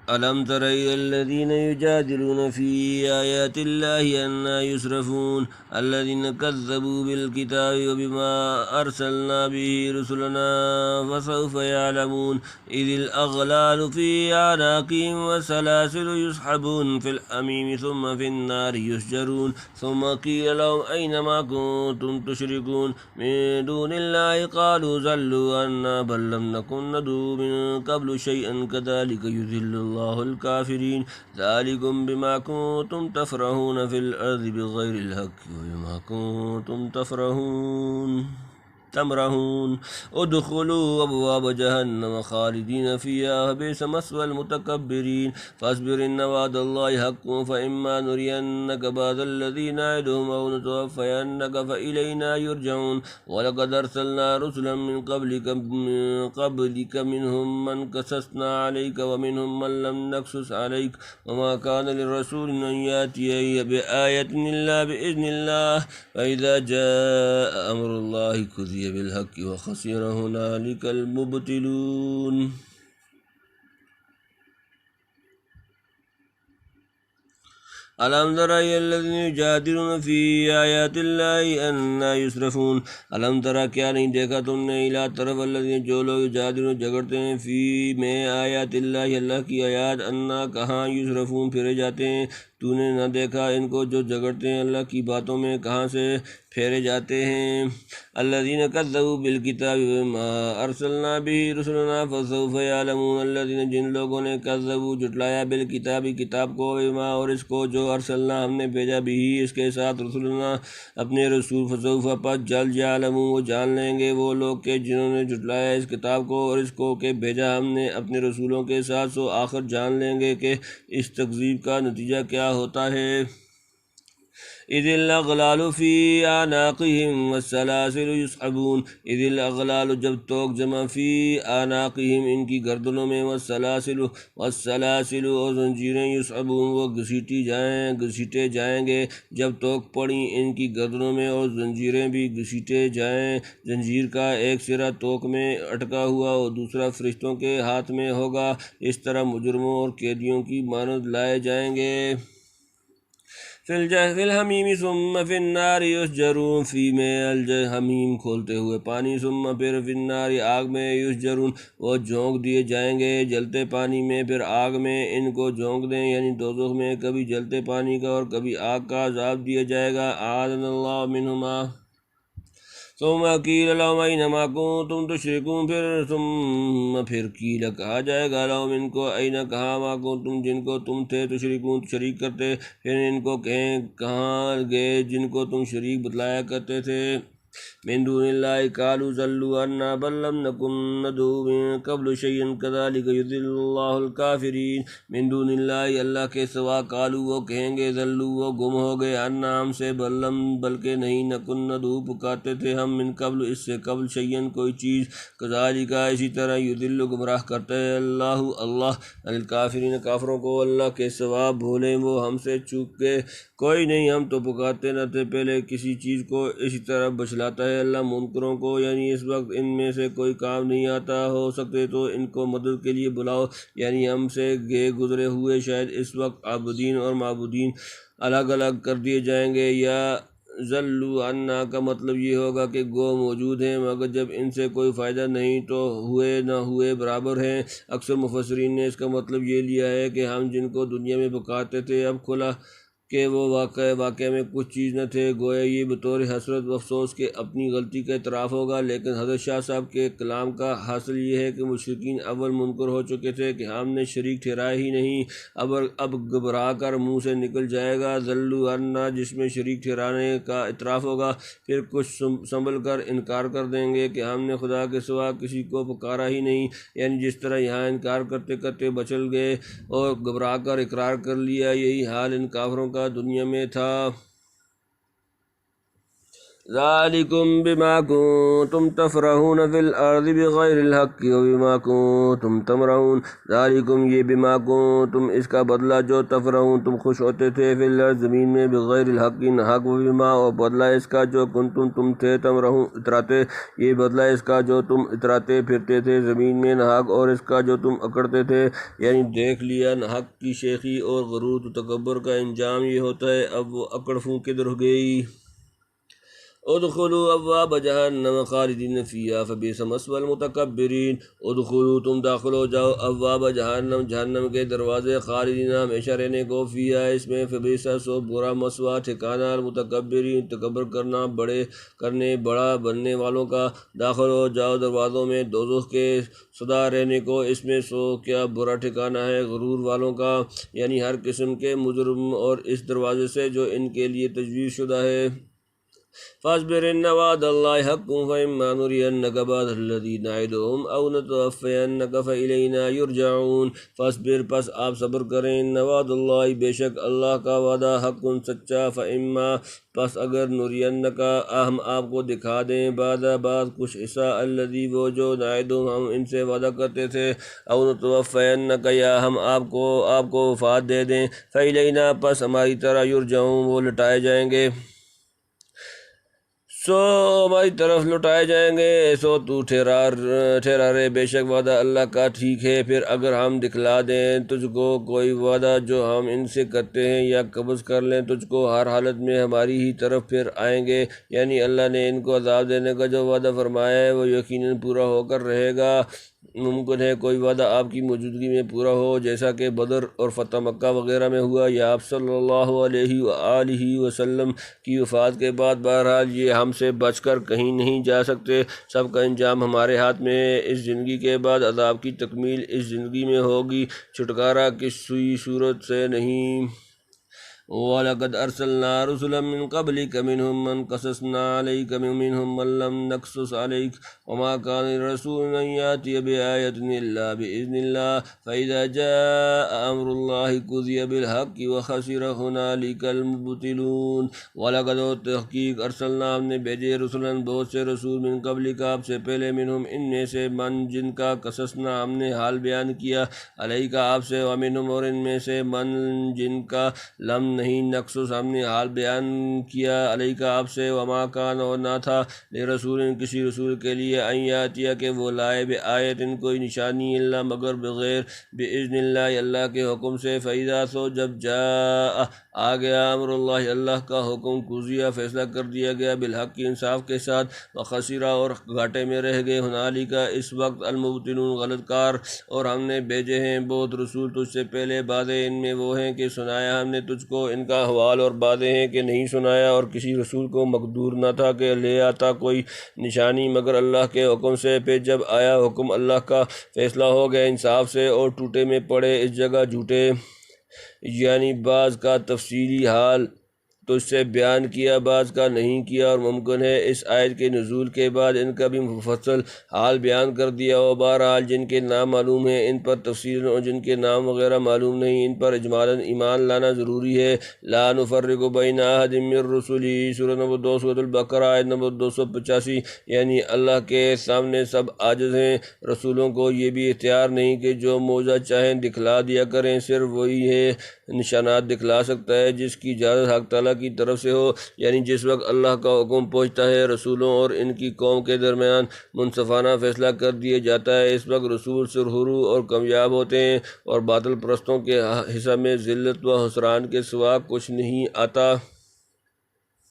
ألم تر إلى الذين يجادلون في آيات الله أنى يصرفون الذين كذبوا بالكتاب وبما أرسلنا به رسلنا فسوف يعلمون إذ الأغلال في أعناقهم والسلاسل يسحبون في الحميم ثم في النار يسجرون ثم قيل لهم أين ما كنتم تشركون من دون الله قالوا ضلوا عنا بل لم نكن ندعو من قبل شيئا كذلك يذل الله الكافرين ذلكم بما كنتم تفرحون في الأرض بغير الحق وبما كنتم تمرهون ادخلوا أبواب جهنم خالدين فيها وبئس مثوى المتكبرين فاصبر إن وعد الله حق فإما نرينك بعض الذي نعدهم أو نتوفينك فإلينا يرجعون ولقد أرسلنا رسلا من قبلك منهم من قصصنا عليك ومنهم من لم نقصص عليك وما كان للرسول أن يأتي بآية إلا بإذن الله فإذا جاء أمر الله قضي بالحق وخسر هنالك المبطلون ألم تر إلى الذين يجادلون في آيات الله أنى يصرفون ألم تر کیا نہیں دیکھا تم نے إلى طرف الذين جو لوگ یجادلون جھگڑتے ہیں فی میں آیات اللہ اللہ کی آیات أنى کہاں یصرفون پھیرے جاتے ہیں تو نے نہ دیکھا ان کو جو جھگڑتے ہیں اللہ کی باتوں میں کہاں سے پھیرے جاتے ہیں الذين كذبوا بالكتاب وما ارسلنا به رسلنا فسوف يعلمون الذين جن لوگوں نے كذبوا جھٹلایا بالکتاب کتاب کو وما اور اس کو جو ارسلنا ہم نے بھیجا بھی اس کے ساتھ رسولنا اپنے رسول فسوف پس جلد يعلمون وہ جان لیں گے وہ لوگ کہ جنہوں نے جھٹلایا اس کتاب کو اور اس کو کہ بھیجا ہم نے اپنے رسولوں کے ساتھ سو آخر جان لیں گے کہ اس تکذیب کا نتیجہ کیا ہوتا ہے اذ الاغلال فی اعناقہم والسلاسل یسحبون اذ الاغلال جب توک جمع فی اعناقہم ان کی گردنوں میں والسلاسل اور زنجیریں یسحبون وہ گھسیٹے جائیں گے جب توک پڑی ان کی گردنوں میں اور زنجیریں بھی گھسیٹے جائیں زنجیر کا ایک سرا توک میں اٹکا ہوا اور دوسرا فرشتوں کے ہاتھ میں ہوگا اس طرح مجرموں اور قیدیوں کی مانند لائے جائیں گے فی الحمیم ثم فی النار یسجرون فی میں الحمیم کھولتے ہوئے پانی ثم پھر فی النار آگ میں یسجرون وہ جھونک دیے جائیں گے جلتے پانی میں پھر آگ میں ان کو جھونک دیں یعنی دوزخ میں کبھی جلتے پانی کا اور کبھی آگ کا عذاب دیا جائے گا اعاذنا اللہ منہما ثم قیل لهم أين ما كنتم تشركون پھر قیل کہا جائے گا لهم ان کو أين کہاں ما كنتم جن کو تم تھے تشركون شریک کرتے پھر ان کو کہیں کہاں گئے جن کو تم شریک بتلایا کرتے تھے من دون اللہ قالوا ضلوا عنا بل لم نكن ندعو من قبل شيئا كذلك يذل اللہ الكافرین من دون اللہ اللہ کے سوا قالوا وہ کہیں گے ضلوا وہ گم ہو گئے عنا ہم سے بلکہ نہیں نکن ندعو پکارتے تھے ہم من قبل اس سے قبل شيئا کوئی چیز كذلك اسی طرح يذل گمراہ کرتا ہے اللہ الکافرین کافروں کو اللہ کے سوا بھولے وہ ہم سے چوک کے کوئی نہیں ہم تو پکارتے نہ تھے پہلے کسی چیز کو اسی طرح بچلاتا ہے اللہ منکروں کو یعنی اس وقت ان میں سے کوئی کام نہیں آتا ہو سکتے تو ان کو مدد کے لیے بلاؤ یعنی ہم سے گزرے ہوئے شاید اس وقت عابدین اور معبودین الگ الگ کر دیے جائیں گے یا ضلوا عنا کا مطلب یہ ہوگا کہ گو موجود ہیں مگر جب ان سے کوئی فائدہ نہیں تو ہوئے نہ ہوئے برابر ہیں اکثر مفسرین نے اس کا مطلب یہ لیا ہے کہ ہم جن کو دنیا میں پکارتے تھے اب کھلا کہ وہ واقع میں کچھ چیز نہ تھے گویا یہ بطور حسرت و افسوس کے اپنی غلطی کا اعتراف ہوگا لیکن حضرت شاہ صاحب کے کلام کا حاصل یہ ہے کہ مشرکین اول منکر ہو چکے تھے کہ ہم نے شریک ٹھہرایا ہی نہیں اب گھبرا کر منہ سے نکل جائے گا ضلوا عنا جس میں شریک ٹھہرانے کا اعتراف ہوگا پھر کچھ سنبھل کر انکار کر دیں گے کہ ہم نے خدا کے سوا کسی کو پکارا ہی نہیں یعنی جس طرح یہاں انکار کرتے کرتے بچل گئے اور گھبرا کر اقرار کر لیا یہی حال ان کافروں کا دنیا میں تھا ذالکم بما کنتم تفرحون فی الارض بغیر الحق وبما کنتم تمرحون، ذالکم یہ بما کنتم اس کا بدلہ جو تفرحون تم خوش ہوتے تھے فی الارض زمین میں بغیر الحق حق وبما اور بدلہ اس کا جو کنتم تم تھے تمرحون اتراتے، یہ بدلہ اس کا جو تم اتراتے پھرتے تھے زمین میں ناحق اور اس کا جو تم اکڑتے تھے، یعنی دیکھ لیا ناحق کی شیخی اور غرور و تکبر کا انجام یہ ہوتا ہے، اب وہ اکڑ پھونکے در گئی۔ ادخلوا ابواب جہنم خالدین فیہا فبئس مثوی المتکبرین، ادخلوا تم داخل ہو جاؤ ابواب جہنم جہنم کے دروازے خالدین ہمیشہ رہنے کو فیہا اس میں فبئس سو برا مثوی ٹھکانہ المتکبرین تکبر کرنے بڑا بننے والوں کا، داخل ہو جاؤ دروازوں میں دوزخ کے سدا رہنے کو اس میں سو کیا برا ٹھکانہ ہے غرور والوں کا، یعنی ہر قسم کے مجرم، اور اس دروازے سے جو ان کے لیے تجویز شدہ ہے۔ فاصبر ان وعد اللہ حق فإما نرینک بعض الذی نعدہم او نتوفینک فإلینا یرجعون، فاصبر پس آپ صبر کریں، ان وعد اللہ بے شک اللہ کا وعدہ حق سچا، فإما پس اگر نرینک ہم آپ کو دکھا دیں بعض کچھ حصہ الذی وہ جو نعدہم ہم ان سے وعدہ کرتے تھے، او نتوفینک یا ہم آپ کو وفات دے دیں، فإلینا پس ہماری طرح یرجعون وہ لٹائے جائیں گے، ہماری طرف لٹائے جائیں گے، سو تو ٹھہرا رہے بے شک وعدہ اللہ کا ٹھیک ہے۔ پھر اگر ہم دکھلا دیں تجھ کو کوئی وعدہ جو ہم ان سے کرتے ہیں یا قبض کر لیں تجھ کو، ہر حالت میں ہماری ہی طرف پھر آئیں گے، یعنی اللہ نے ان کو عذاب دینے کا جو وعدہ فرمایا ہے وہ یقیناً پورا ہو کر رہے گا۔ ممکن ہے کوئی وعدہ آپ کی موجودگی میں پورا ہو، جیسا کہ بدر اور فتح مکہ وغیرہ میں ہوا، یا آپ صلی اللہ علیہ وآلہ وسلم کی وفات کے بعد، بہرحال یہ ہم سے بچ کر کہیں نہیں جا سکتے، سب کا انجام ہمارے ہاتھ میں ہے، اس زندگی کے بعد عذاب کی تکمیل اس زندگی میں ہوگی، چھٹکارا کسی صورت سے نہیں۔ وَلَقَدْ أَرْسَلْنَا رُسُلًا مِّن قَبْلِكَ مِنْهُم مَّن قَصَصْنَا عَلَيْكَ وَمِنْهُم مَّن لَّمْ نَقْصُصْ عَلَيْكَ وَمَا كَانَ لِرَسُولٍ أَن يَأْتِيَ بِآيَةٍ إِلَّا بِإِذْنِ اللَّهِ فَإِذَا جَاءَ أَمْرُ اللَّهِ قُضِيَ بِالْحَقِّ وَخَسِرَ هُنَالِكَ الْمُبْطِلُونَ۔ وَلَقَدْ تحقیق ارسلنا ہم نے بھیجے رسولاً بہت سے رسول من قبلک آپ سے پہلے، منہم ان میں سے من جن کا قصصنا ہم نے حال بیان کیا، علیک آپ سے، ومنہم اور ان میں سے من جن کا لم نہیں نقصص ہم نے حال بیان کیا، علیک آپ سے، وما کان اور نہ تھا، لرسول کسی رسول کے لیے، ان یاتیہ کہ وہ لائے، بآیت کوئی نشانی، الا مگر بغیر، باذن اللہ اللہ کے حکم سے، فاذا سو جب جاء آ گیا، امر اللہ اللہ کا حکم، قضیہ فیصلہ کر دیا گیا، بالحق انصاف کے ساتھ، وخسرا اور گھاٹے میں رہ گئے، ہنالکا اس وقت، المبطلون غلط کار، اور ہم نے بھیجے ہیں بہت رسول تجھ سے پہلے، باتیں ان میں وہ ہیں کہ سنایا ہم نے تجھ کو ان کا حوال، اور باتیں ہیں کہ نہیں سنایا، اور کسی رسول کو مقدور نہ تھا کہ لے آتا کوئی نشانی مگر اللہ کے حکم سے، پھر جب آیا حکم اللہ کا، فیصلہ ہو گیا انصاف سے، اور ٹوٹے میں پڑے اس جگہ جھوٹے، یعنی بعض کا تفصیلی حال تجھ سے بیان کیا، بعض کا نہیں کیا، اور ممکن ہے اس آیت کے نزول کے بعد ان کا بھی مفصل حال بیان کر دیا ہو، بہرحال جن کے نام معلوم ہیں ان پر تفصیلاً، اور جن کے نام وغیرہ معلوم نہیں ان پر اجمالاً ایمان لانا ضروری ہے۔ لا نفرق بین احد من رسلہ، سورہ نمبر 2 سورۃ البقرہ آیت نمبر 285، یعنی اللہ کے سامنے سب عاجز ہیں، رسولوں کو یہ بھی اختیار نہیں کہ جو معجزہ چاہیں دکھلا دیا کریں، صرف وہی ہے نشانات دکھلا سکتا ہے جس کی اجازت حق تعالیٰ کی طرف سے ہو، یعنی جس وقت اللہ کا حکم پہنچتا ہے رسولوں اور ان کی قوم کے درمیان منصفانہ فیصلہ کر دیا جاتا ہے، اس وقت رسول سرخرو اور کامیاب ہوتے ہیں، اور باطل پرستوں کے حصہ میں ذلت و حسران کے سوا کچھ نہیں آتا۔